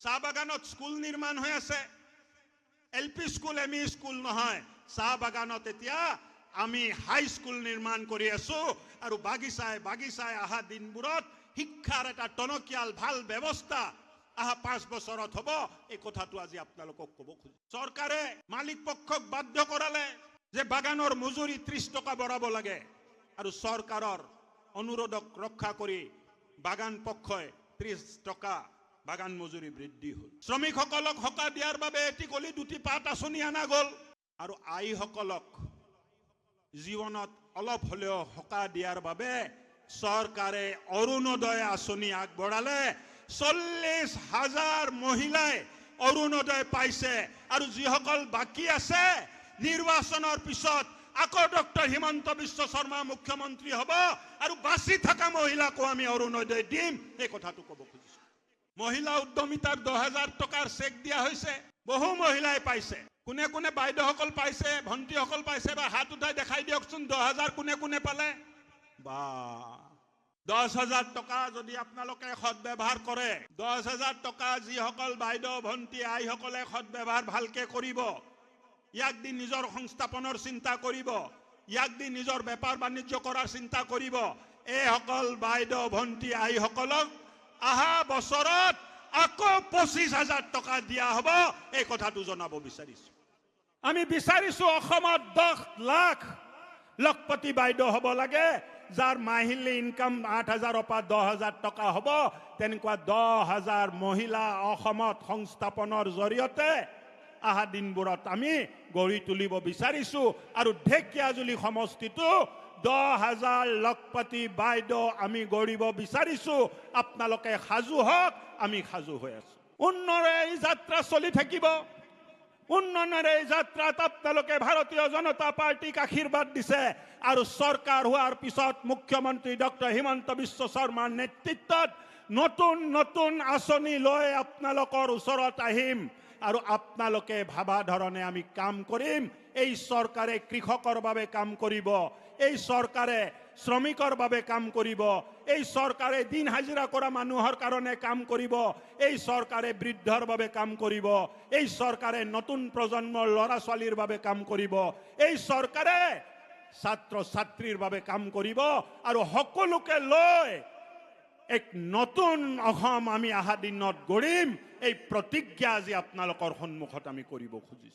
চাহ বাগানত স্কুল নিৰ্মাণ হৈ আছে। এলপি স্কুল এমই স্কুল নহয়, চাহ বাগানত এতিয়া আমি হাই স্কুল নিৰ্মাণ কৰি আছো আৰু বাগিচাই আহা দিনবোৰত শিক্ষাৰ এটা টনকিয়াল ভাল ব্যৱস্থা আহা 5 বছৰত হ'ব। এই কথাটো আজি আপোনালোকক ক'ব খুজিছো। চৰকাৰে মালিক পক্ষক বাধ্য কৰালে যে বাগানৰ মজুৰি 30 টকা বঢ়াব লাগে আৰু চৰকাৰৰ অনুৰোধক ৰক্ষা কৰি বাগান পক্ষই 30 টকা বাগান মজুৰি বৃদ্ধি হ'ল। শ্ৰমিকসকলক হকা দিয়াৰ বাবে এটি কলি দুটি পাত আঁচনি আনা গ'ল আৰু আইসকলক জীৱনত অলপ হলেও হকা দিয়াৰ বাবে চৰকাৰে অৰুণোদয় আঁচনি আগবঢ়ালে। 40,000 মহিলাই অৰুণোদয় পাইছে আৰু যিসকল বাকী আছে নিৰ্বাচনৰ পিছত আকৌ ডক্টৰ হিমন্ত বিশ্ব শৰ্মা মুখ্যমন্ত্ৰী হ'ব আৰু বাচি থকা মহিলাকো আমি অৰুণোদয় দিম। এই কথাটো ক'ব খুজিছো। মহিলা উদ্যমিতাৰ 10,000 টকাৰ চেক দিয়া হৈছে। বহু মহিলাই পাইছে। কোনে কোনে বাইদেউসকল পাইছে, ভণ্টিসকল পাইছে বা হাত উঠাই দেখাই দিয়কচোন 10,000 কোনে কোনে পালে। বা 10,000 টকা যদি আপোনালোকে সদ্ব্যৱহাৰ কৰে, 10,000 টকা যিসকল বাইদেউ ভণ্টি আইসকলে সদ্ব্যৱহাৰ ভালকে কৰিব, ইয়াক দি নিজৰ সংস্থাপনৰ চিন্তা কৰিব, ইয়াক দি নিজৰ বেপাৰ বাণিজ্য কৰাৰ চিন্তা কৰিব, এইসকল বাইদেউ ভণ্টি আইসকলক আহা বছৰত আকৌ 25,000 টকা দিয়া হ'ব। এই কথাটো জনাব বিচাৰিছো। আমি বিচাৰিছো অসমত 10 লাখ লখপতি বাইদেউ হ'ব লাগে, যাৰ মাহিলী ইনকাম 8,000 পৰা 10,000 টকা হ'ব। তেনেকুৱা 10,000 মহিলা অসমত সংস্থাপনৰ জৰিয়তে আহা দিনবোৰত আমি গঢ়ি তুলিব বিচাৰিছো আৰু ঢেকিয়াজুলি সমষ্টিটো 10,000 লখপতি বাইদেউ আমি গঢ়িব বিচাৰিছো। আপোনালোকে সাজু হওক, আমি সাজু হৈ আছো। উন্নয়নৰ এই যাত্ৰা চলি থাকিব। উন্নয়নৰ এই যাত্ৰাত আপোনালোকে ভাৰতীয় জনতা পাৰ্টিক আশীৰ্বাদ দিছে আৰু চৰকাৰ হোৱাৰ পিছত মুখ্যমন্ত্ৰী ডক্টৰ হিমন্ত বিশ্ব শৰ্মাৰ নেতৃত্বত নতুন নতুন আঁচনি লৈ আপোনালোকৰ ওচৰত আহিম আৰু আপোনালোকে ভাবা ধৰণে আমি কাম কৰিম। এই চৰকাৰে কৃষকৰ বাবে কাম কৰিব, এই চৰকাৰে শ্ৰমিকৰ বাবে কাম কৰিব, এই চৰকাৰে দিন হাজিৰা কৰা মানুহৰ কাৰণে কাম কৰিব, এই চৰকাৰে বৃদ্ধৰ বাবে কাম কৰিব, এই চৰকাৰে নতুন প্ৰজন্মৰ ল'ৰা ছোৱালীৰ বাবে কাম কৰিব, এই চৰকাৰে ছাত্ৰ ছাত্ৰীৰ বাবে কাম কৰিব আৰু সকলোকে লৈ এক নতুন অসম আমি আহা দিনত গঢ়িম। এই প্ৰতিজ্ঞা আজি আপোনালোকৰ সন্মুখত আমি কৰিব খুজিছো।